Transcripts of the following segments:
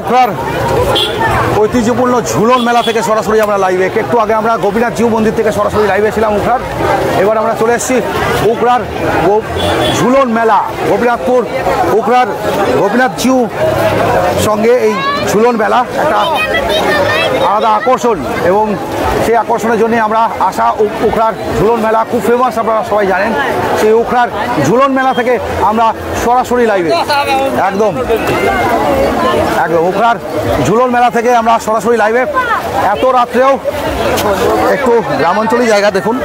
উখড়ার ঐতিহ্যপূর্ণ ঝুলন মেলা থেকে সরাসরি আমরা লাইভে, একটু আগে আমরা গোপীনাথ জিউ মন্দির থেকে সরাসরি লাইভে ছিলাম উখড়ার। এবার আমরা চলে এসেছি উখড়ার ঝুলন মেলা, গোপীনাথপুর উখড়ার গোপীনাথ জিউ সঙ্গে এই ঝুলন মেলা একটা আলাদা আকর্ষণ, এবং সেই আকর্ষণের জন্য আমরা আসা। উখড়ার ঝুলন মেলা খুব ফেমাস, আপনারা সবাই জানেন। সেই উখড়ার ঝুলন মেলা থেকে আমরা সরাসরি লাইভে একদম উখড়ার ঝুলন মেলা থেকে আমরা সরাসরি লাইভে। এত রাত্রেও একটু গ্রামাঞ্চলী জায়গা দেখুন,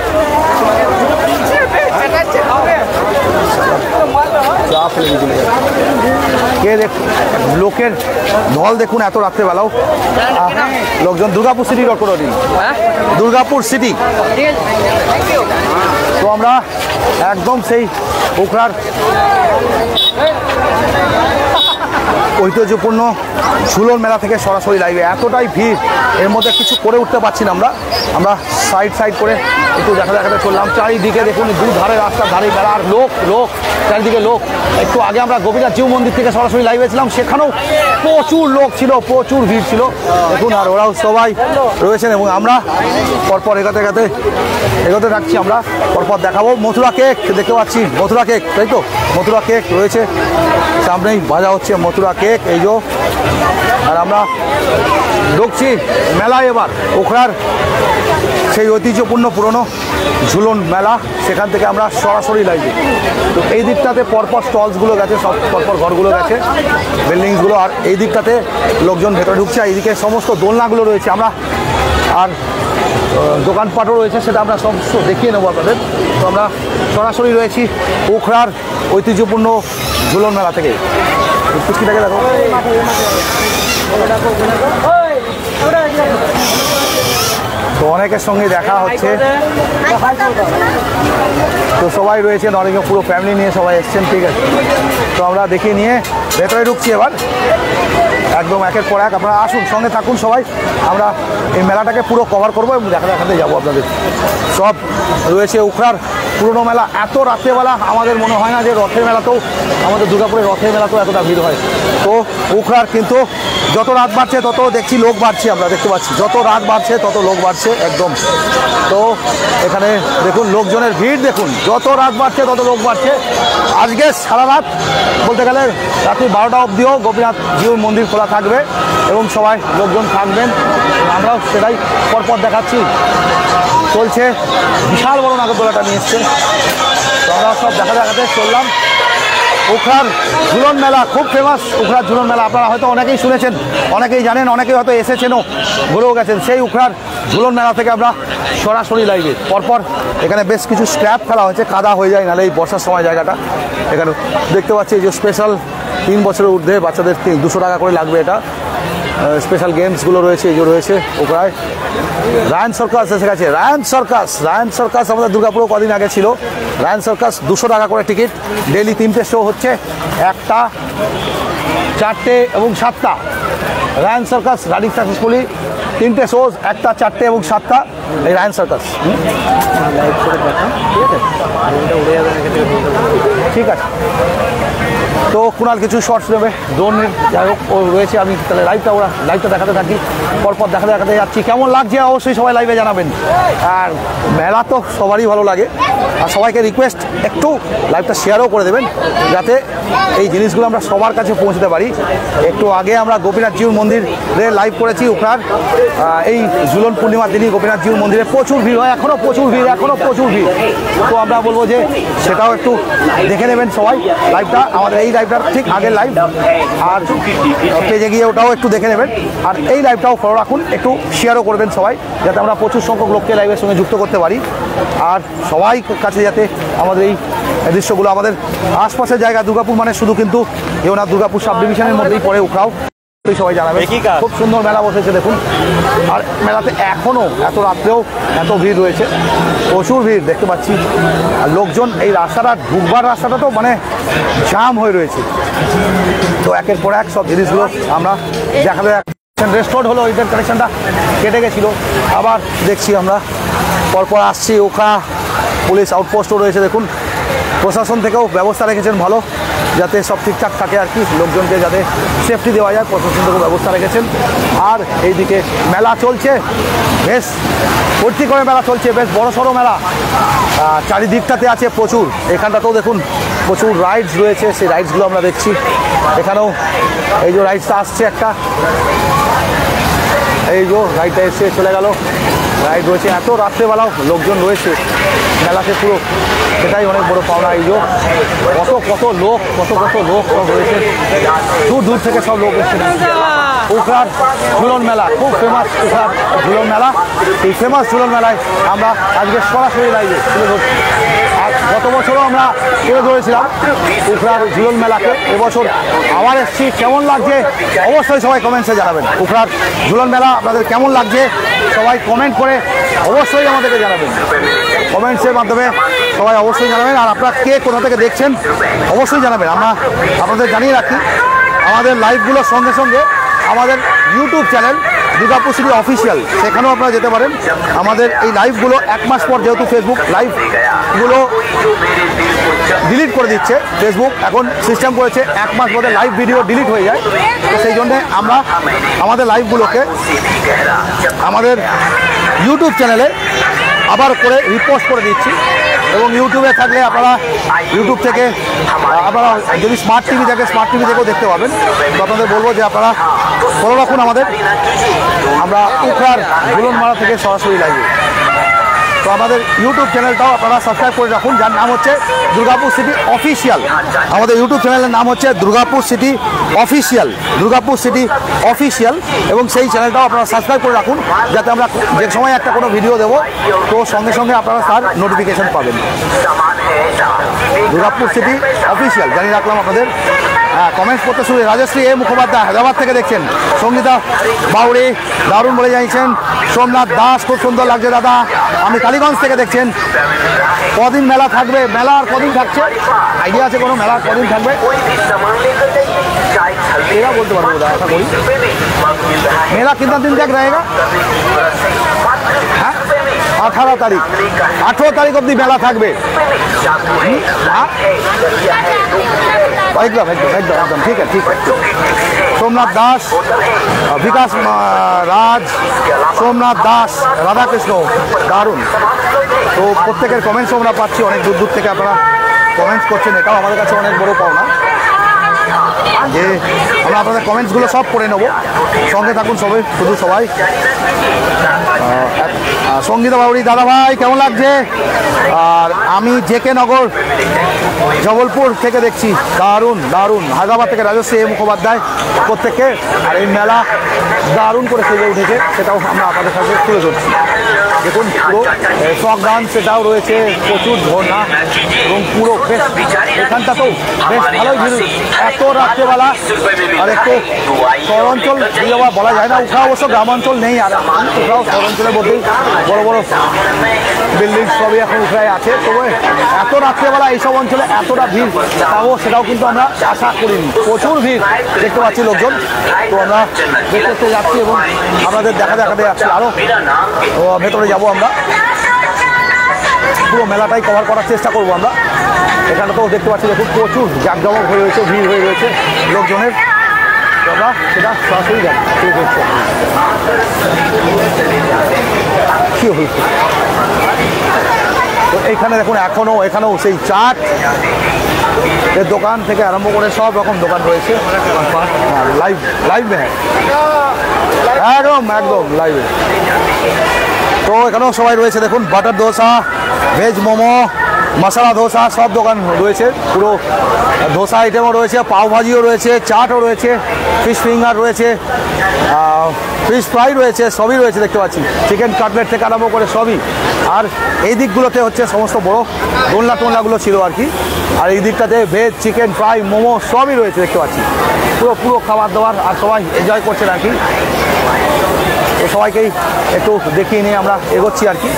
লোকের ঢল দেখুন এত রাত্রেবেলাও। লোকজন দুর্গাপুর সিটি রটরটি, দুর্গাপুর সিটি। তো আমরা একদম সেই উখড়ার ঐতিহ্যপূর্ণ ঝুলন মেলা থেকে সরাসরি লাইভে। এতটাই ভিড়, এর মধ্যে কিছু করে উঠতে পারছি না। আমরা সাইড করে একটু দেখাতে চললাম। চারিদিকে দেখুন, দুধারে রাস্তার ধারে মেলা, আর লোক চারিদিকে লোক। একটু আগে আমরা গোপীনাথ জিউ মন্দির থেকে সরাসরি লাইভে ছিলাম, সেখানেও প্রচুর লোক ছিল, প্রচুর ভিড় ছিল দেখুন। আর ওরাও সবাই রয়েছেন, এবং আমরা পরপর এগোতে থাকছি। আমরা পরপর দেখাবো মথুরা কেক, দেখতে পাচ্ছি মথুরা কেক, তাই তো? মথুরা কেক রয়েছে সামনেই, ভাজা হচ্ছে মথুরা কেক, এই যে। আর আমরা ঢুকছি মেলায় এবার, উখড়ার সেই ঐতিহ্যপূর্ণ পুরনো ঝুলন মেলা, সেখান থেকে আমরা সরাসরি লাইভে। তো এই দিকটাতে পরপর স্টলসগুলো গেছে, সব পরপর ঘরগুলো গেছে, বিল্ডিংসগুলো। আর এই দিকটাতে লোকজন ভেতরে ঢুকছে, এইদিকে সমস্ত দোলনাগুলো রয়েছে। আমরা আর দোকানপাটও রয়েছে, সেটা আমরা সমস্ত দেখিয়ে নেবো আপনাদের। তো আমরা সরাসরি রয়েছি উখড়ার ঐতিহ্যপূর্ণ ঝুলন মেলা থেকে। কুচকিটাকে দেখো, তো অনেকের সঙ্গে দেখা হচ্ছে। তো সবাই রয়েছেন, অনেকে পুরো ফ্যামিলি নিয়ে সবাই এসছেন, ঠিক আছে। তো আমরা দেখিয়ে নিয়ে ভেতরে ঢুকছি এবার একদম একের পর এক। আপনারা আসুন, সঙ্গে থাকুন সবাই। আমরা এই মেলাটাকে পুরো কভার করবো এবং দেখাতে যাবো আপনাদের। সব রয়েছে উখড়ার পুরনো মেলা। এত রাত্রেবেলা আমাদের মনে হয় না যে রথের মেলাতেও, আমাদের দুর্গাপুরের রথের মেলাতেও এতটা ভিড় হয়। তো উখড়ার কিন্তু যত রাত বাড়ছে তত দেখছি লোক বাড়ছে, আমরা দেখতে পাচ্ছি যত রাত বাড়ছে তত লোক বাড়ছে একদম। তো এখানে দেখুন লোকজনের ভিড় দেখুন, যত রাত বাড়ছে তত লোক বাড়ছে। আজকে সারা রাত বলতে গেলে রাত্রি 12টা অবধিও গোপীনাথ জিউ মন্দির খোলা থাকবে এবং সবাই লোকজন থাকবেন। আমরাও সেটাই পরপর দেখাচ্ছি। চলছে বিশাল বড় নাগরদোলাটা নিয়ে এসছে, তো আমরা সব দেখাতে চললাম। উখড়ার ঝুলন মেলা খুব ফেমাস, উখড়ার ঝুলন মেলা আপনারা হয়তো অনেকেই শুনেছেন, অনেকেই জানেন, অনেকেই হয়তো এসেছেনও, ঘুরেও গেছেন। সেই উখড়ার ঝুলন মেলা থেকে আমরা সরাসরি লাইভে। পরপর এখানে বেশ কিছু স্ক্র্যাপ ফেলা হয়েছে, কাদা হয়ে যায় নাহলে এই বর্ষার সময় জায়গাটা। এখানে দেখতে পাচ্ছি যে স্পেশাল 3 বছরের ঊর্ধ্বে বাচ্চাদের 200 টাকা করে লাগবে, এটা স্পেশাল গেমসগুলো রয়েছে, এই যে রয়েছে উখড়ায়। রায়ন সার্কাস এসে গেছে, রায়ন সার্কাস আমাদের দুর্গাপুরও কদিন আগে ছিল। রায়ন সার্কাস 200 টাকা করে টিকিট, ডেলি 3টে শো হচ্ছে, 1টা, 4টে এবং 7টা। রায়ন সার্কাস রানিং সাকসেসফুলি, 3টে শোজ, 1টা, 4টে এবং 7টা, এই রায়ন সার্কাস। ঠিক আছে, তো কুণাল কিছু শর্টস নেবে ড্রোনের, যাই হোক ও রয়েছে। আমি তাহলে লাইভটা দেখাতে থাকি, পরপর দেখাতে যাচ্ছি। কেমন লাগছে অবশ্যই সবাই লাইভে জানাবেন। আর মেলা তো সবারই ভালো লাগে, আর সবাইকে রিকোয়েস্ট একটু লাইভটা শেয়ারও করে দেবেন, যাতে এই জিনিসগুলো আমরা সবার কাছে পৌঁছতে পারি। একটু আগে আমরা গোপীনাথ জিউ মন্দিরে লাইভ করেছি উখড়ার, এই ঝুলন পূর্ণিমার দিনই গোপীনাথ জিউ মন্দিরে প্রচুর ভিড় হয়, এখনও প্রচুর ভিড়। তো আমরা বলবো যে সেটাও একটু দেখে নেবেন সবাই লাইভটা, আমাদের এই লাইভটার ঠিক আগের লাইভ। আর পেজে গিয়ে ওটাও একটু দেখে নেবেন, আর এই লাইভটাও ফলো রাখুন, একটু শেয়ারও করবেন সবাই, যাতে আমরা প্রচুর সংখ্যক লোককে লাইভের সঙ্গে যুক্ত করতে পারি। আর সবাই কাছে যাতে আমাদের এই দৃশ্যগুলো, আমাদের আশপাশের জায়গা, দুর্গাপুর মানে শুধু কিন্তু এও না, দুর্গাপুর সাব ডিভিশনের মধ্যেই পড়ে উখড়াও। সবাই জানাবে। খুব সুন্দর মেলা বসেছে দেখুন, আর মেলাতে এখনও এত রাত্রেও এত ভিড় রয়েছে, প্রচুর ভিড় দেখতে পাচ্ছি। আর লোকজন এই রাস্তাটা ঢুকবার রাস্তাটা তো মানে জাম হয়ে রয়েছে। তো একের পর এক সব জিনিসগুলো আমরা দেখাতে রেস্টোর হলো, ঈদের কালেকশনটা কেটে গেছিলো, আবার দেখছি আমরা পরপর আসছি। ওখা পুলিশ আউটপোস্টও রয়েছে দেখুন, প্রশাসন থেকেও ব্যবস্থা রেখেছেন ভালো, যাতে সব ঠিকঠাক থাকে আর কি, লোকজনকে যাতে সেফটি দেওয়া যায়, প্রশাসন থেকেও ব্যবস্থা রেখেছেন। আর এইদিকে মেলা চলছে, বেশ ভর্তি করে মেলা চলছে, বেশ বড় সড়ো মেলা, চারিদিকটাতে আছে প্রচুর। এখানটাতেও দেখুন প্রচুর রাইডস রয়েছে, সেই রাইডসগুলো আমরা দেখছি। এখানেও এই যে রাইডসটা আসছে একটা, এই যে রাইডটা এসে চলে গেল, রাইড রয়েছে। এত রাত্রেবেলাও লোকজন রয়েছে মেলাতে পুরো, সেটাই অনেক বড় পাওনা। এই যে কত লোক সব রয়েছে, দূর দূর থেকে সব লোক এসছে। উখড়ার ঝুলন মেলা খুব ফেমাস, উখড়ার ঝুলন মেলা। এই ফেমাস ঝুলন মেলায় আমরা আজকে সরাসরি লাইভে তুলে ধরছি। আর গত বছরও আমরা তুলে ধরেছিলাম উখড়ার ঝুলন মেলাকে, এবছর আবার এসছি। কেমন লাগছে অবশ্যই সবাই কমেন্টসে জানাবেন। উখড়ার ঝুলন মেলা আপনাদের কেমন লাগছে সবাই কমেন্ট করে অবশ্যই আমাদেরকে জানাবেন, কমেন্টসের মাধ্যমে সবাই অবশ্যই জানাবেন। আর আপনারা কে কোথা থেকে দেখছেন অবশ্যই জানাবেন। আমরা আপনাদের জানিয়ে রাখি, আমাদের লাইভগুলোর সঙ্গে সঙ্গে আমাদের YouTube channel Durgapur city official, সেখানেও আপনারা যেতে পারেন। আমাদের এই লাইভগুলো 1 মাস পর, যেহেতু ফেসবুক লাইভগুলো ডিলিট করে দিচ্ছে, ফেসবুক এখন সিস্টেম করেছে 1 মাস পরে লাইভ ভিডিও ডিলিট হয়ে যায়। তো সেই জন্যে আমরা আমাদের লাইভগুলোকে আমাদের ইউটিউব চ্যানেলে আবার করে রিপোস্ট করে দিচ্ছি। এবং ইউটিউবে থাকলে আপনারা ইউটিউব থেকে, আপনারা যদি স্মার্ট টিভি থাকে স্মার্ট টিভি থেকেও দেখতে পাবেন। তো আপনাদের বলবো যে আপনারা ফলো রাখুন আমাদের, আমরা উখড়ার ঝুলন মেলা থেকে সরাসরি লাইভে। তো আমাদের ইউটিউব চ্যানেলটাও আপনারা সাবস্ক্রাইব করে রাখুন, যার নাম হচ্ছে দুর্গাপুর সিটি অফিসিয়াল। আমাদের ইউটিউব চ্যানেলের নাম হচ্ছে Durgapur city official, Durgapur city official. এবং সেই চ্যানেলটাও আপনারা সাবস্ক্রাইব করে রাখুন, যাতে আমরা যে সময় একটা কোনো ভিডিও দেবো তো সঙ্গে সঙ্গে আপনারা তার নোটিফিকেশন পাবেন। দুর্গাপুর সিটি অফিসিয়াল জানিয়ে রাখলাম আপনাদের। কমেন্টস করতে শুরু। রাজশ্রী এ মুখোপাধ্যায় হায়দ্রাবাদ থেকে দেখছেন, সঙ্গীতা বাউরি দারুণ বলে জানিয়েছেন, সোমনাথ দাস খুব সুন্দর লাগছে দাদা, আমি কালীগঞ্জ থেকে দেখছেন। কদিন মেলা থাকবে, মেলা আর কদিন থাকছে আইডিয়া আছে কোনো, মেলা কদিন থাকবে এরা বলতে পারবো দাদা, আশা করি। মেলা কিतना दिन तक रहेगा? 18 তারিখ, 18 তারিখ অব্দি মেলা থাকবে। একদম একদম একদম একদম ঠিক আছে, ঠিক আছে। সোমনাথ দাস, বিকাশ রাজ, সোমনাথ দাস, রাধাকৃষ্ণ, দারুণ। তো প্রত্যেকের কমেন্টস আমরা পাচ্ছি, অনেক দূর দূর থেকে আপনারা কমেন্টস করছেন, এটাও আমাদের কাছে অনেক বড় পাওনা যে আমরা আপনাদের কমেন্টসগুলো সব পড়ে নেবো। সঙ্গে থাকুন সবাই, শুধু সবাই। সঙ্গীতা বাউরি দাদা ভাই কেমন লাগছে? আর আমি জেকে নগর জবলপুর থেকে দেখছি, দারুণ দারুণ। হায়দ্রাবাদ থেকে রাজশ্রী এ মুখোপাধ্যায়, প্রত্যেককে। আর এই মেলা দারুণ করে সেজে উঠেছে, সেটাও আমরা আপনাদের সাথে তুলে ধরছি। দেখুন পুরো শক গান সেটাও রয়েছে, প্রচুর ঝর্ণা এবং পুরো বেশ এখানটাতেও বেশ ভালোই ভিড়। এত রাত্রেবেলা আর একটু শহরাঞ্চল বলা যায় না, উখড়া অবশ্য গ্রামাঞ্চল নেই, আর উখড়াও শহরাঞ্চলের মধ্যেই বড় বড় বিল্ডিং সবই এখন উখড়ায় আছে। তবে এত রাত্রেবেলা এইসব অঞ্চলে এতটা ভিড় পাবো সেটাও কিন্তু আমরা আশা করিনি। প্রচুর ভিড় দেখতে পাচ্ছি লোকজন। তো আমরা দেখতে যাচ্ছি এবং আপনাদের দেখাতে যাচ্ছি, আরও ভেতরে যাবো আমরা, পুরো মেলাটাই কভার করার চেষ্টা করবো আমরা। এখানে তো দেখতে পাচ্ছি দেখুন প্রচুর জাঁকজমক হয়ে রয়েছে, ভিড় হয়ে রয়েছে লোকজনের। আমরা সেটা সরাসরি যাবো, ঠিক হচ্ছে কী হয়েছে। তো এইখানে দেখুন এখানেও সেই চাট এর দোকান থেকে আরম্ভ করে সব রকম দোকান রয়েছে। লাইভ একদম একদম লাইভে। তো এখানেও সবাই রয়েছে দেখুন, বাটার ধোসা, ভেজ মোমো, মশলা ধোসা সব দোকান রয়েছে। পুরো ধোসা আইটেমও রয়েছে, পাওভাজিও রয়েছে, চাটও রয়েছে, ফিশ ফিঙ্গার রয়েছে, ফিশ ফ্রাই রয়েছে, সবই রয়েছে দেখতে পাচ্ছি। চিকেন কাটলেট থেকে আরম্ভ করে সবই। আর এই দিকগুলোতে হচ্ছে সমস্ত বড় দোলনা টোলনাগুলো ছিল আর কি, আর এই দিকটাতে ভেজ, চিকেন ফ্রাই, মোমো সবই রয়েছে দেখতে পাচ্ছি। পুরো খাবার দাবার, আর সবাই এনজয় করছেন আর কি। তো সবাইকেই একটু দেখিয়ে নিয়ে আমরা এগোচ্ছি আর কি।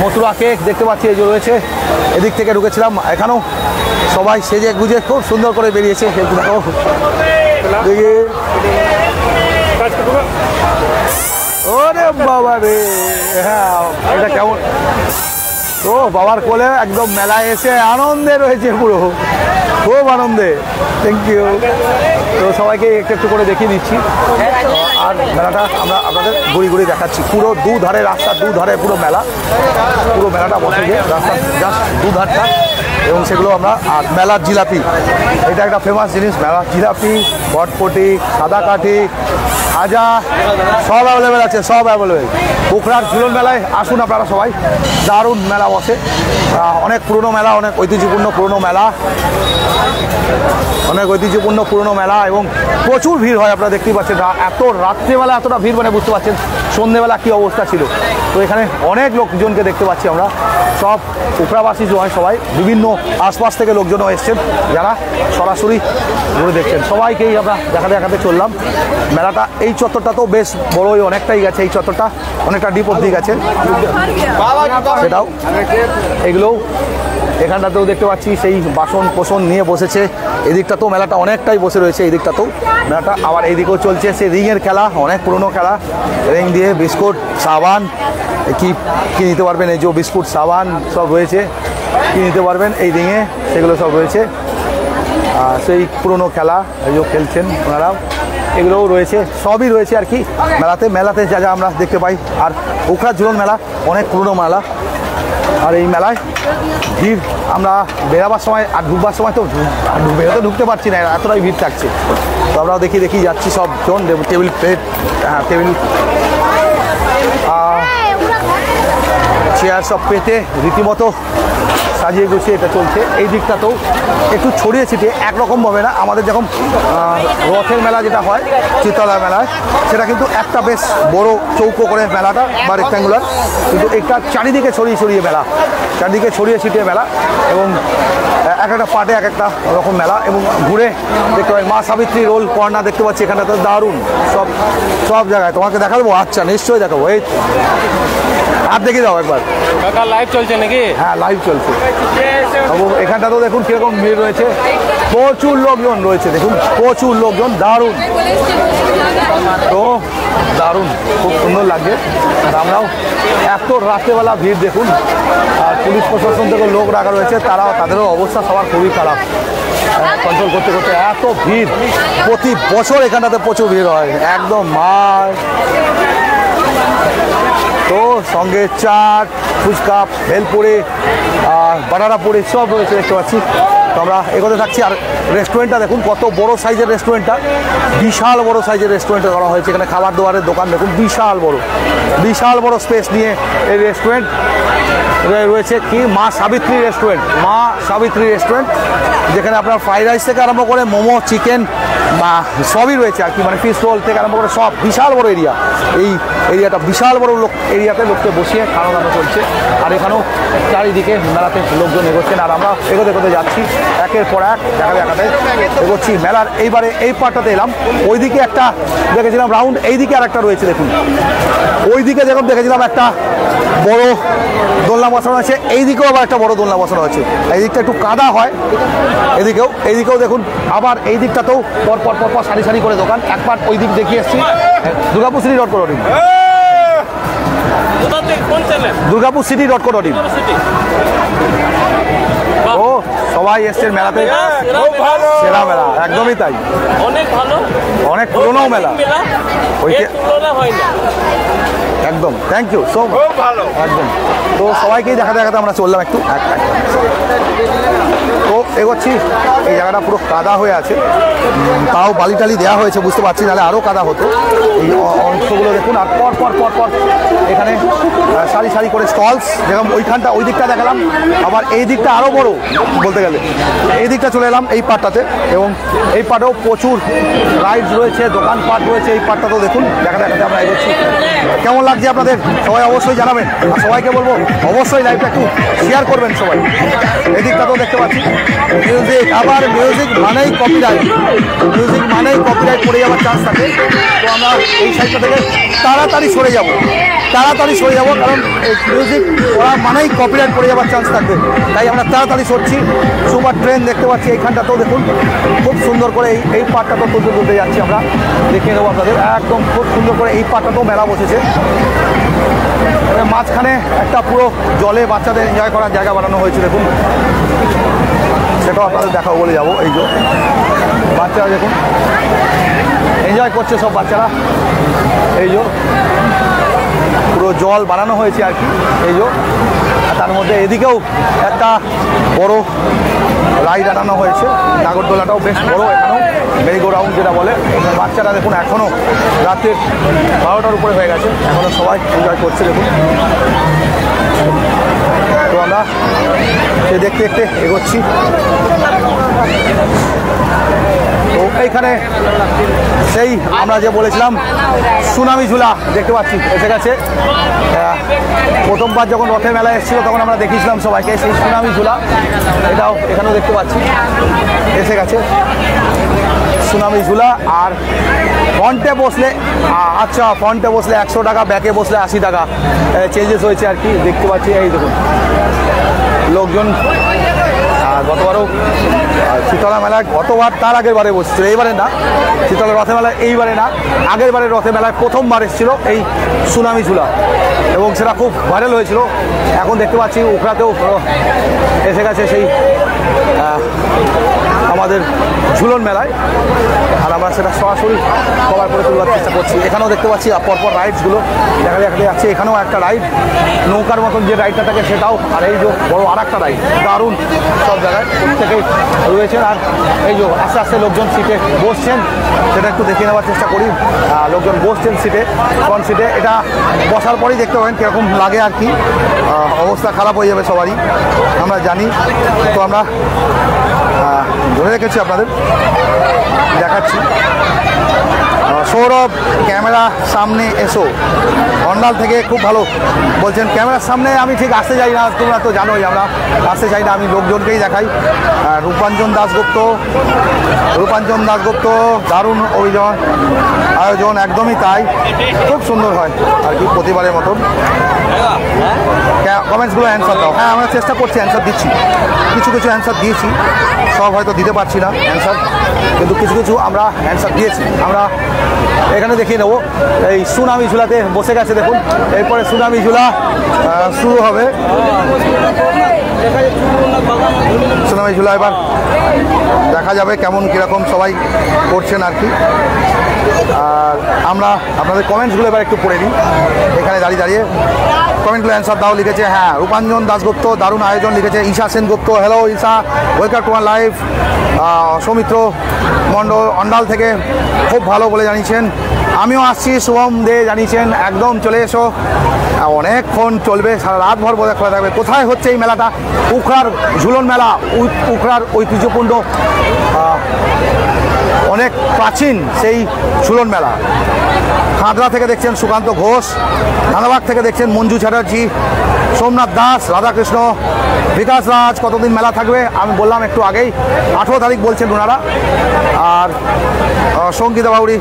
মথুরা কেক দেখতে পাচ্ছি এই যে রয়েছে, এদিক থেকে ঢুকেছিলাম। এখানেও সবাই সেজে গুজে খুব সুন্দর করে বেরিয়েছে। ওরে বাবা রে, হ্যাঁ এটা কেমন? তো বাবার কোলে একদম মেলায় এসে আনন্দে রয়েছে, পুরো খুব আনন্দে। Thank you. তো সবাইকে একটু একটু করে দেখিয়ে দিচ্ছি, আর মেলাটা আমরা আপনাদের ঘুরি দেখাচ্ছি। পুরো দুধারে, রাস্তার দুধারে পুরো মেলাটা বসে গিয়ে রাস্তার জাস্ট দুধারটা, এবং সেগুলো আমরা। আর মেলার জিলাপি, এটা একটা ফেমাস জিনিস। মেলার জিলাপি, বটপটি, সাদা কাঠি, খাজা সব অ্যাভেলেবেল আছে, সব অ্যাভেলেবেল। পোখরার ঝুলন মেলায় আসুন আপনারা সবাই, দারুণ মেলা বসে। অনেক পুরনো মেলা, অনেক ঐতিহ্যপূর্ণ পুরনো মেলা, এবং প্রচুর ভিড় হয়। আপনারা দেখতেই পাচ্ছেন, এত রাত্রেবেলা এতটা ভিড়, মানে বুঝতে পারছেন সন্ধ্যেবেলা কী অবস্থা ছিল। তো এখানে অনেক লোকজনকে দেখতে পাচ্ছি আমরা, সব পোখরাবাসী হয় সবাই, বিভিন্ন আশপাশ থেকে লোকজনও এসছেন যারা সরাসরি ঘুরে দেখছেন। সবাইকেই আমরা দেখাতে চললাম। মেলাটা এই চত্বরটা তো বেশ বড়ই, অনেকটাই গেছে, এই চত্বরটা অনেকটা ডিপ অবধি গেছে সেটাও। এগুলোও এখানটাতেও দেখতে পাচ্ছি সেই বাসন কোসন নিয়ে বসেছে। এদিকটাতেও মেলাটা অনেকটাই বসে রয়েছে, এই দিকটাতেও মেলাটা। আবার এইদিকেও চলছে সেই রিংয়ের খেলা, অনেক পুরনো খেলা। রিং দিয়ে বিস্কুট, সাবান, কি নিতে পারবেন, এই যে বিস্কুট, সাবান সব রয়েছে, কি নিতে পারবেন এই রিংয়ে, সেগুলো সব রয়েছে। সেই পুরনো খেলা এই যে খেলছেন ওনারাও, এগুলোও রয়েছে, সবই রয়েছে আর কি মেলাতে যা আমরা দেখতে পাই। আর পোখরার ঝুলন মেলা অনেক পুরনো মেলা, আর এই মেলায় ভিড়। আমরা বেরাবার সময় আর ঢুকবার সময় তো বেরোতে ঢুকতে পারছি না, এতটাই ভিড় থাকছে। তো আমরাও দেখি যাচ্ছি সব জন, টেবিল প্লেট, চেয়ার সব পেতে রীতিমতো সাজিয়ে গুছিয়ে এটা চলছে। এই দিকটাতেও একটু ছড়িয়ে ছিটিয়ে, একরকমভাবে না। আমাদের যখন রথের মেলা যেটা হয় চিত্তলা মেলায়, সেটা কিন্তু একটা বেশ বড় চৌকো করে মেলাটা বা রেক্ট্যাঙ্গুলার, কিন্তু একটা চারিদিকে ছড়িয়ে মেলা, চারিদিকে ছড়িয়ে ছিটিয়ে মেলা, এবং এক একটা পার্টে এক একটা রকম মেলা। এবং ঘুরে দেখতে পাই মা সাবিত্রী রোল কর্নার দেখতে পাচ্ছি, এখানটাতে দারুণ সব জায়গায়। তোমাকে দেখা দেবো? আচ্ছা, নিশ্চয়ই দেখাবো। এই আর দেখে যাও একবার। লাইভ চলছে নাকি? হ্যাঁ, লাইভ চলছে। এখানটাতেও দেখুন কিরকম ভিড় রয়েছে, প্রচুর লোকজন রয়েছে, দেখুন প্রচুর লোকজন, দারুণ। তো দারুণ, খুব সুন্দর লাগছে। আর আমরাও এত রাত্রেবেলা ভিড় দেখুন, আর পুলিশ প্রশাসন থেকে লোক রাখা রয়েছে, তাদেরও অবস্থা সবার খুবই খারাপ, কন্ট্রোল করতে এত ভিড়। প্রতি বছর এখানটাতে প্রচুর ভিড় হয়, একদম মার। তো সঙ্গে চাট, ফুচকা, ভেলপুরি, বানানা পুরি সব রয়েছে দেখতে পাচ্ছি। তো আমরা এগোতে থাকছি। আর রেস্টুরেন্টটা দেখুন কত বড় সাইজের রেস্টুরেন্টটা, বিশাল বড় সাইজের রেস্টুরেন্টে করা হয়েছে। এখানে খাবার দাবারের দোকান দেখুন, বিশাল বড় স্পেস নিয়ে এই রেস্টুরেন্ট রয়েছে। কি মা সাবিত্রী রেস্টুরেন্ট, যেখানে আপনার ফ্রাইড রাইস থেকে আরম্ভ করে মোমো, চিকেন সবই রয়েছে আর কি, মানে ফিশ রোল থেকে আরম্ভ করে সব। বিশাল বড় এরিয়া, এই এরিয়াটা বিশাল বড় এরিয়াতে লোককে বসিয়ে খাওয়া দাওয়া চলছে। আর এখানেও চারিদিকে মেলাতে লোকজন এগোচ্ছেন, আর আমরা এগোতে যাচ্ছি একের পর এক দেখাতে এগোচ্ছি মেলার। এইবারে এই পার্টটাতে এলাম, ওইদিকে একটা দেখেছিলাম রাউন্ড, এইদিকে আর একটা রয়েছে দেখুন। ওইদিকে যেরকম দেখেছিলাম একটা বড় দোলনা বসানো আছে, এইদিকেও আবার একটা বড় দোলনা বসানো আছে। এই দিকটা একটু কাদা হয়, এইদিকেও দেখুন। আবার এই দিকটাতেও পর সারি করে দোকান। একবার ওই দিক দেখিয়ে এসছি, দুর্গাপুর সিটি ডট কো.in, দুর্গাপুর সিটি ডট কো.in। ও সবাই এসছেন মেলাতে, সেরা মেলা, একদমই তাই, অনেক ভালো, অনেক পুরোনো মেলা, একদম। থ্যাংক ইউ সো মাচ, ভালো একদম। তো সবাইকেই দেখাতে আমরা চললাম একটু, তো এগোচ্ছি। এই জায়গাটা পুরো কাদা হয়ে আছে, তাও বালি টালি দেওয়া হয়েছে, বুঝতে পারছি, নাহলে আরও কাদা হতো। এই অংশগুলো দেখুন, আর পর এখানে সারি করে স্টলস, যেরকম ওই দিকটা দেখালাম। আবার এই দিকটা আরও বড় বলতে গেলে, এই দিকটা চলে এলাম এই পার্টটাতে, এবং এই পার্টেও প্রচুর রাইডস রয়েছে, দোকানপাট রয়েছে। এই পার্টটাতেও দেখুন, দেখাতে আমরা এগোচ্ছি। কেমন লাগছে আপনাদের সবাই অবশ্যই জানাবেন। আর সবাইকে বলবো অবশ্যই লাইভটা একটু শেয়ার করবেন সবাই। এদিকটাতেও দেখতে পাচ্ছি মিউজিক, আবার মিউজিক মানেই কপিরাইট, মিউজিক মানেই কপিরাইট পড়ে যাওয়ার চান্স থাকে। তো আমরা এই সাইডটা থেকে তাড়াতাড়ি সরে যাব, কারণ এই মিউজিক ওরা মানেই কপিরাইট পড়ে যাওয়ার চান্স থাকবে, তাই আমরা তাড়াতাড়ি সরছি। সুপার ট্রেন দেখতে পাচ্ছি এইখানটাতেও দেখুন খুব সুন্দর করে এই পার্টটাতেও তুলতে যাচ্ছি আমরা, দেখিয়ে দেবো আপনাদের। একদম খুব সুন্দর করে এই পার্টটাতেও মেলা বসেছে। মাঝখানে একটা পুরো জলে বাচ্চাদের এনজয় করার জায়গা বানানো হয়েছে দেখুন, সেটাও আপনাদের দেখাবো বলে যাবো। এই যে বাচ্চারা দেখুন এনজয় করছে সব বাচ্চারা, এই যে পুরো জল বানানো হয়েছে আর কি। এই যে তার মধ্যে এদিকেও একটা বড় রাইড আনানো হয়েছে, নাগরদোলাটাও বেশ বড়, এখানেও মেরিগো রাউন্ড যেটা বলে। বাচ্চারা দেখুন এখনও রাতের 12টার উপরে হয়ে গেছে, এখনও সবাই এনজয় করছে দেখুন। তো আমরা সে দেখতে দেখতে এগোচ্ছি। তো এইখানে সেই আমরা যে বলেছিলাম সুনামি ঝুলা দেখতে পাচ্ছি এসে গেছে। প্রথমবার যখন রথের মেলা এসেছিল তখন আমরা দেখিয়েছিলাম সবাইকে সেই সুনামি ঝুলা, এটাও এখানেও দেখতে পাচ্ছি এসে গেছে সুনামি ঝুলা। আর ফ্রন্টে বসলে ফ্রন্টে বসলে 100 টাকা, ব্যাকে বসলে 80 টাকা চেঞ্জেস হয়েছে আর কি, দেখতে পাচ্ছি। এই দেখুন লোকজন গতবারও শীতলা মেলায়, গতবার তার আগের বারে বসছিল, এইবারে না। শীতলা রথের মেলায় এইবারে না, আগের বারে রথের মেলায় প্রথমবার এসেছিল এই সুনামি ঝুলা, এবং সেটা খুব ভাইরাল হয়েছিল। এখন দেখতে পাচ্ছি উখড়াতেও এসে গেছে সেই আমাদের ঝুলন মেলায়, আর আমরা সেটা সরাসরি কভার করে তোলার চেষ্টা করছি। এখানেও দেখতে পাচ্ছি পরপর রাইডসগুলো দেখা যাচ্ছে। এখানেও একটা রাইড নৌকার মতন যে রাইডটা থাকে সেটাও, আর এই যে বড় আর একটা রাইড দারুণ, সব জায়গায় প্রত্যেকেই রয়েছেন। আর এই যে আস্তে আস্তে লোকজন সিটে বসছেন, সেটা একটু দেখে নেওয়ার চেষ্টা করি। লোকজন বসছেন সিটে, ফ্রন্ট সিটে। এটা বসার পরেই দেখতে পাবেন কীরকম লাগে আর কি, অবস্থা খারাপ হয়ে যাবে সবারই, আমরা জানি। তো আমরা ধরে রেখেছি, আপনাদের দেখাচ্ছি। সৌরভ ক্যামেরা সামনে এসো, অন্ডাল থেকে খুব ভালো বলছেন। ক্যামেরার সামনে আমি ঠিক আসতে চাই না, তোমরা তো জানোই আমরা আসতে চাই না, আমি লোকজনকেই দেখাই। রূপাঞ্জন দাশগুপ্ত দারুণ আয়োজন, একদমই তাই, খুব সুন্দর হয় আর কি প্রতিবারের মতন। কমেন্টসগুলো অ্যান্সার দাও। হ্যাঁ, আমরা চেষ্টা করছি, অ্যান্সার দিচ্ছি, কিছু অ্যান্সার দিয়েছি, সব হয়তো দিতে পারছি না অ্যান্সার, কিন্তু কিছু আমরা অ্যান্সার দিয়েছি। আমরা এখানে দেখিয়ে নেবো এই সুনামি ঝুলাতে বসে গেছে দেখুন, এরপরে সুনামি ঝুলা শুরু হবে। সুনামি ঝুলা এবার দেখা যাবে কেমন কীরকম সবাই করছেন আর কি। আর আমরা আপনাদের কমেন্টসগুলো এবার একটু পড়ে নিই, এখানে দাঁড়িয়ে কমেন্টগুলো অ্যান্সার দাও লিখেছে। হ্যাঁ, রূপাঞ্জন দাশগুপ্ত দারুণ আয়োজন লিখেছে। Isha Sengupta, hello Isha, welcome to my live. Soumitra Mondal Andal থেকে খুব ভালো বলে জানিয়েছেন। আমিও আসছি, শুভম দে জানিয়েছেন একদম চলে এসো, অনেকক্ষণ চলবে, সারা রাত ভর বোধহয় খোলা থাকবে। কোথায় হচ্ছে এই মেলাটা? উখড়ার ঝুলন মেলা, উখড়ার ঐতিহ্যপূর্ণ অনেক প্রাচীন সেই ঝুলন মেলা। খাঁদরা থেকে দেখছেন সুকান্ত ঘোষ, ধানবাগ থেকে দেখছেন মঞ্জু চ্যাটার্জি, সোমনাথ দাস, রাধাকৃষ্ণ, বিকাশ রাজ। কতদিন মেলা থাকবে আমি বললাম একটু আগেই, 18 তারিখ বলছেন ওনারা। আর সঙ্গীতা বাউরি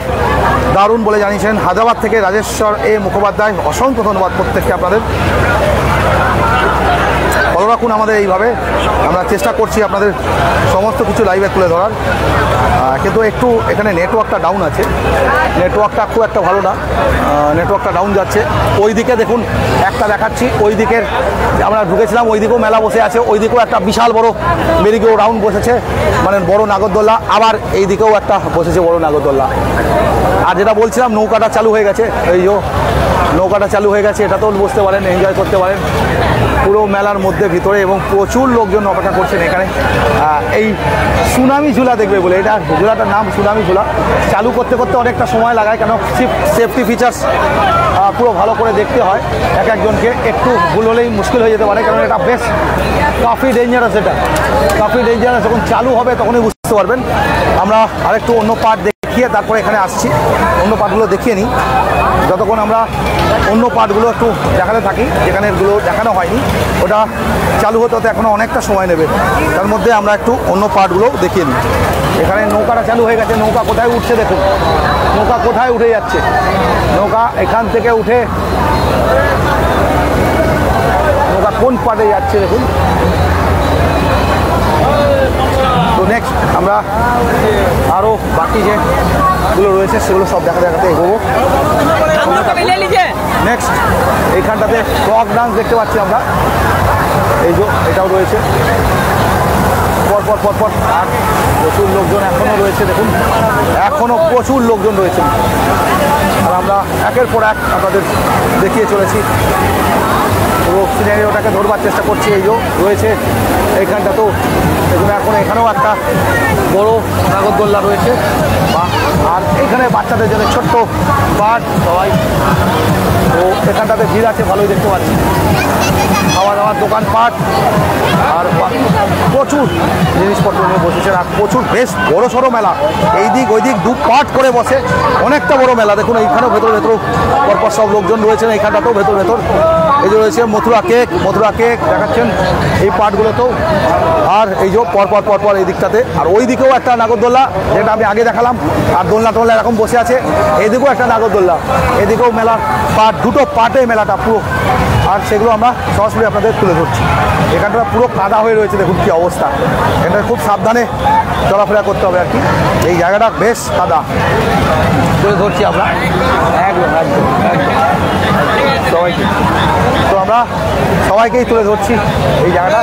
দারুণ বলে জানিয়েছেন। হায়দ্রাবাদ থেকে রাজেশ্বর মুখোপাধ্যায়, অসংখ্য ধন্যবাদ প্রত্যেককে আপনাদের। ভালো রাখুন আমাদের এইভাবে, আমরা চেষ্টা করছি আপনাদের সমস্ত কিছু লাইভে তুলে ধরার, কিন্তু একটু এখানে নেটওয়ার্কটা ডাউন আছে, নেটওয়ার্কটা খুব একটা ভালো না, নেটওয়ার্কটা ডাউন যাচ্ছে। ওই দিকে দেখুন একটা দেখাচ্ছি, ওই দিকের আমরা ঢুকেছিলাম, ওই দিকেও মেলা বসে আছে, ওই দিকেও একটা বিশাল বড় মেরিগো রাউন্ড বসেছে, মানে বড় নাগরদোল্লা। আবার এই দিকেও একটা বসেছে বড় নাগরদোল্লা। আর যেটা বলছিলাম নৌকাটা চালু হয়ে গেছে, এই যে নৌকাটা চালু হয়ে গেছে, এটাতেও বসতে পারেন, এনজয় করতে পারেন পুরো মেলার মধ্যে ভিতরে, এবং প্রচুর লোকজন অপেক্ষা করছেন এখানে এই সুনামি ঝুলা দেখবে বলে। এটা ঝুলাটার নাম সুনামি ঝুলা। চালু করতে অনেকটা সময় লাগায়, কেন সেফটি ফিচার্স পুরো ভালো করে দেখতে হয়, একজনকে একটু ভুল হলেই মুশকিল হয়ে যেতে পারে, কারণ এটা বেশ কাফি ডেঞ্জারাস। এটা কাফি ডেঞ্জারাস, যখন চালু হবে তখনই বুঝতে পারবেন। আমরা আরেকটু অন্য পার্ট দেখি। দেখিয়ে তারপরে এখানে আসছি, অন্য পার্টগুলো দেখিয়ে নিই। যতক্ষণ আমরা অন্য পার্টগুলো একটু দেখাতে থাকি, যেখানেগুলো দেখানো হয়নি, ওটা চালু হতে হতে এখনও অনেকটা সময় নেবে। তার মধ্যে আমরা একটু অন্য পার্টগুলো দেখিয়ে নিই। এখানে নৌকাটা চালু হয়ে গেছে, নৌকা কোথায় উঠছে দেখুন, নৌকা কোথায় উঠে যাচ্ছে, নৌকা এখান থেকে উঠে নৌকা কোন পার্টে যাচ্ছে দেখুন। তো নেক্সট আমরা আরও বাকি যেগুলো রয়েছে সেগুলো সব দেখাতে এগোবো। নেক্সট এইখানটাতে ফ্রক ডান্স দেখতে পাচ্ছি আমরা, এই যে এটাও রয়েছে পর আর প্রচুর লোকজন এখনও রয়েছে দেখুন, এখনও প্রচুর লোকজন রয়েছে। আর আমরা একের পর এক আপনাদের দেখিয়ে চলেছি, পুরো সিনারিওটাকে ধরবার চেষ্টা করছি। এই যে রয়েছে এইখানটা, তো এগুলো এখন এখানেও একটা বড় নাগরদোল্লা রয়েছে, আর এখানে বাচ্চাদের জন্য ছোট্ট পার্ক সবাই। তো এখানটাতে ভিড় আছে ভালোই দেখতে পাচ্ছি, খাওয়া দাওয়ার দোকানপাট আর প্রচুর জিনিসপত্র নিয়ে বসেছে। আর প্রচুর বেশ বড় সড়ো মেলা, এই দিক ওই দিক দু পার্ট করে বসে, অনেকটা বড় মেলা। দেখুন এইখানেও ভেতর পরপর সব লোকজন রয়েছেন, এইখানটাতেও ভেতর এই যে রয়েছে মথুরা কেক দেখাচ্ছেন এই পার্টগুলোতেও। আর এই যে পরপর এই দিকটাতে, আর ওই দিকেও একটা নাগরদোল্লা যেটা আমি আগে দেখালাম, আর দোলনা এরকম বসে আছে। এদিকেও একটা নাগরদোল্লা, এদিকেও মেলার পার্ট, দুটো পার্টে মেলাটা পুরো। আর সেগুলো আমরা সরাসরি আপনাদের তুলে ধরছি। এখানটা পুরো কাদা হয়ে রয়েছে, দেখুন কী অবস্থা। এটা খুব সাবধানে চলাফেরা করতে হবে আর কি, এই জায়গাটা বেশ কাদা। তুলে ধরছি আমরা একদম সবাইকে, তো আমরা সবাইকেই তুলে ধরছি এই জায়গাটা।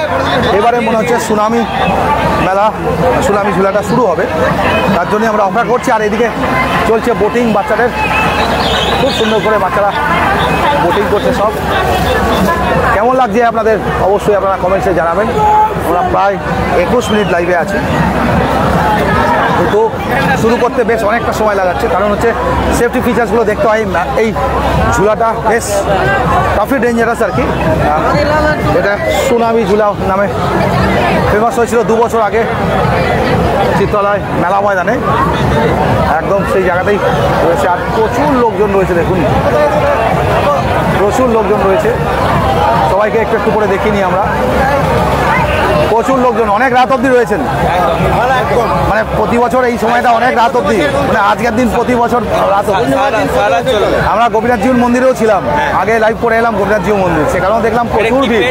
এবারে মনে হচ্ছে সুনামি মেলা, সুনামি ঝুলাটা শুরু হবে, তার জন্যই আমরা অপেক্ষা করছি। আর এদিকে চলছে বোটিং, বাচ্চাদের খুব সুন্দর করে বাচ্চারা বোটিং করছে সব। কেমন লাগছে আপনাদের অবশ্যই আপনারা কমেন্টসে জানাবেন। আমরা প্রায় 21 মিনিট লাইভে আছি, কিন্তু শুরু করতে বেশ অনেকটা সময় লাগাচ্ছে, কারণ হচ্ছে সেফটি ফিচার্সগুলো দেখতে হয়। এই ঝুলাটা বেশ কাফি ডেঞ্জারাস আর কি। এটা সুনামি ঝুলা নামে ফেমাস হয়েছিল 2 বছর আগে চিত্রালয় মেলা ময়দানে, একদম সেই জায়গাতেই রয়েছে। আর প্রচুর লোকজন রয়েছে দেখুন, প্রচুর লোকজন রয়েছে। সবাইকে একটু করে দেখিনি আমরা, প্রচুর লোকজন, অনেক রাত অবধি রয়েছেন। মানে প্রতি বছর এই সময়টা অনেক রাত অবধি, মানে আজকের দিন প্রতি বছর রাত অবধি। আমরা গোপীনাথ জিউ মন্দিরেও ছিলাম, আগে লাইভ করে এলাম গোপীনাথ জিউ মন্দির, সেখানেও দেখলাম প্রচুর ভিড়।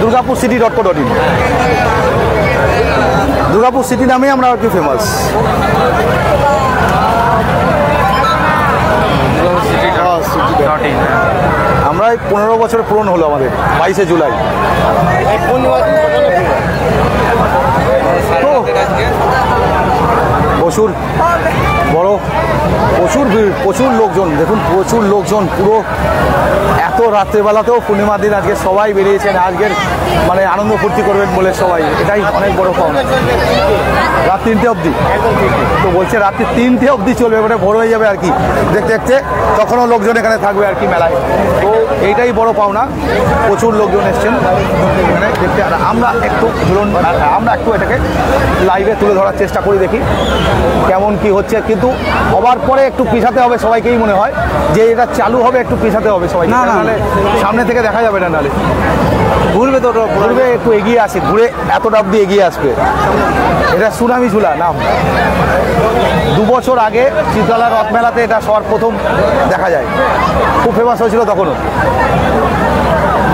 Durgapur city .co.in, Durgapur city নামেই আমরা একটু ফেমাস। আমরা 15 বছর পূরণ হলো আমাদের 22শে জুলাই। তো প্রচুর বড়, প্রচুর ভিড়, প্রচুর লোকজন দেখুন, প্রচুর লোকজন। পুরো এত রাত্রেবেলাতেও পূর্ণিমার দিন আজকে সবাই বেরিয়েছেন, আজকের মানে আনন্দ ফুর্তি করবেন বলে সবাই, এটাই অনেক বড় পাওনা। রাত 3টে অবধি, তো বলছে রাত্রি 3টে অবধি চলবে, মানে ভোর হয়ে যাবে আর কি দেখতে দেখতে, তখনও লোকজন এখানে থাকবে আর কি মেলায়। তো এইটাই বড় পাওনা, প্রচুর লোকজন এসছেন এখানে দেখতে। আর আমরা একটু এটাকে লাইভে তুলে ধরার চেষ্টা করি, দেখি কেমন কি হচ্ছে। কিন্তু হবার পরে একটু পিছাতে হবে সবাইকেই, মনে হয় যে এটা চালু হবে একটু পিছাতে হবে সবাই, নাহলে সামনে থেকে দেখা যাবে না, নাহলে ঘুরবে, তো ঘুরবে একটু এগিয়ে আসে, ঘুরে এতটা অবধি এগিয়ে আসবে। এটা সুনামি ঝুলা নাম। 2 বছর আগে চিত্রালয় রথমেলাতে এটা সবার প্রথম দেখা যায়, খুব ফেমাস হয়েছিল তখনও।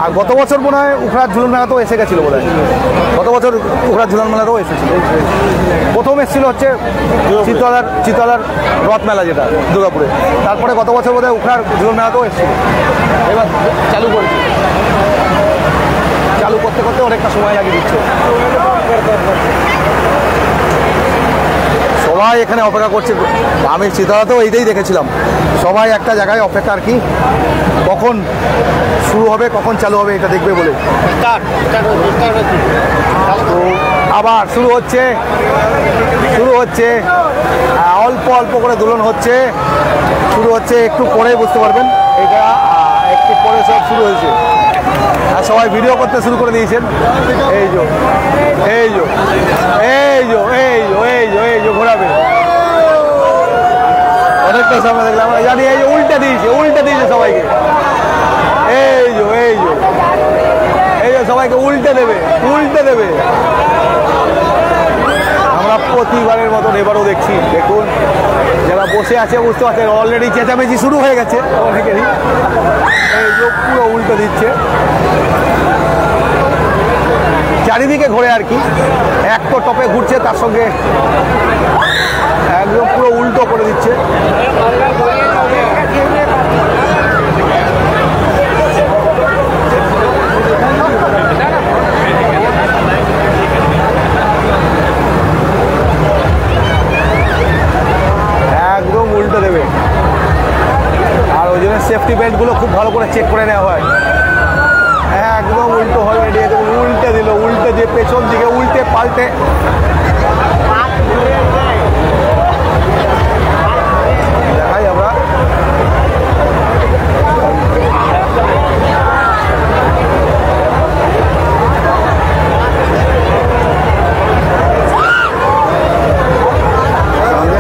আর গত বছর মনে হয় উখড়ার ঝুলন মেলাতেও এসে গেছিলো বোধ হয়, গত বছর উখড়ার ঝুলন মেলাতেও এসেছিল। প্রথম এসেছিল হচ্ছে চিত্রালয়ের রথ মেলা যেটা দুর্গাপুরে, তারপরে গত বছর বোধ হয় উখড়ার ঝুলন মেলাতেও এসেছিল। এবার চালু করেছি, চালু করতে করতে অনেকটা সময় লাগিয়ে দিচ্ছে। সবাই এখানে অপেক্ষা করছে, আমি চিত্রালয়তেও এইটাই দেখেছিলাম, সবাই একটা জায়গায় অপেক্ষা আর কি, কখন শুরু হবে কখন চালু হবে এটা দেখবে বলে। তো আবার শুরু হচ্ছে, অল্প অল্প করে দোলন হচ্ছে, শুরু হচ্ছে, একটু পরেই বুঝতে পারবেন এটা একটু পরে সব শুরু হয়েছে। আর সবাই ভিডিও করতে শুরু করে দিয়েছেন, এই যে ঘোরাবে, অনেকটা সামনে দেখলাম আমরা জানি এই যে উল্টে দিয়েছে সবাইকে এই যে সবাইকে উল্টে দেবে আমরা প্রতিবারের মতন এবারও দেখছি দেখুন যারা বসে আছে বুঝতে পারছেন অলরেডি চেঁচামেচি শুরু হয়ে গেছে অনেকেরই এই যে পুরো উল্টে দিচ্ছে চারিদিকে ঘোরে আর কি এক তো টপে ঘুরছে তার সঙ্গে একদম পুরো উল্টো করে দিচ্ছে একদম উল্টো দেবে আর ওই জন্য সেফটি বেল্টগুলো খুব ভালো করে চেক করে নেওয়া হয় একদম উল্টো হয়ে রেডি উল্টে দিয়ে পেছন দিকে উল্টে পাল্টে দেখাই আমরা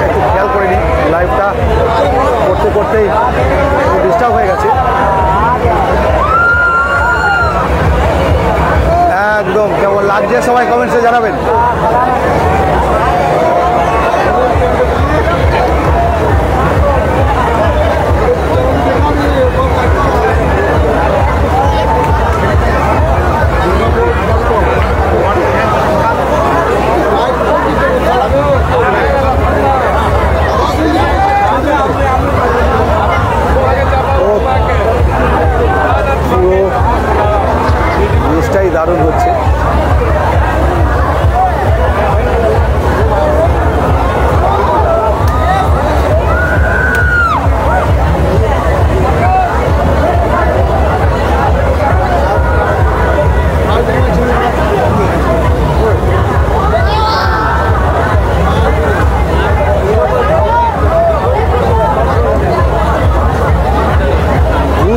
একটু খেয়াল করে নিই লাইভটা করতেই ডিস্টার্ব হয়ে গেছে একদম কেমন লাগছে সবাই কমেন্টসে জানাবেন জিনিসটাই দারুণ হচ্ছে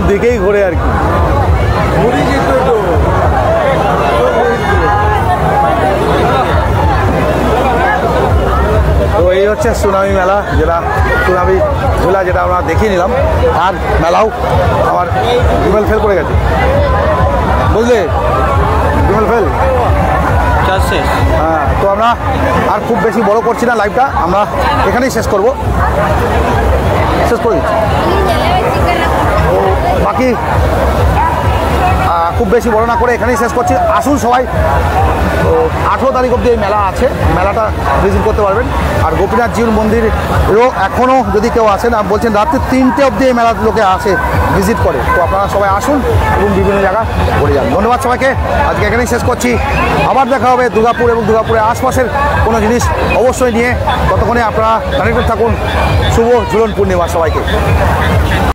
দিকেই ঘোরে আর কি তো এই হচ্ছে সুনামি মেলা সুনামি ঝুলা যেটা আমরা দেখিয়ে নিলাম আর মেলাও আমার বিমল ফেল করে গেছে বুঝলে বিমল ফেল হ্যাঁ তো আমরা আর খুব বেশি বড় করছি না লাইভটা আমরা এখানেই শেষ করে দিচ্ছি বাকি খুব বেশি বড় না করে এখানেই শেষ করছি আসুন সবাই তো 18 তারিখ অবধি এই মেলা আছে মেলাটা ভিজিট করতে পারবেন আর গোপীনাথ জিউর মন্দিরেও এখনও যদি কেউ আসেন আর বলছেন রাত্রি 3টে অবধি এই মেলার লোকে আসে ভিজিট করে তো আপনারা সবাই আসুন এবং বিভিন্ন জায়গা ঘুরে যান ধন্যবাদ সবাইকে আজকে এখানেই শেষ করছি আবার দেখা হবে দুর্গাপুর এবং দুর্গাপুরের আশপাশের কোনো জিনিস অবশ্যই নিয়ে ততক্ষণে আপনারা কানেক্টেড থাকুন শুভ ঝুলন পূর্ণিমা সবাইকে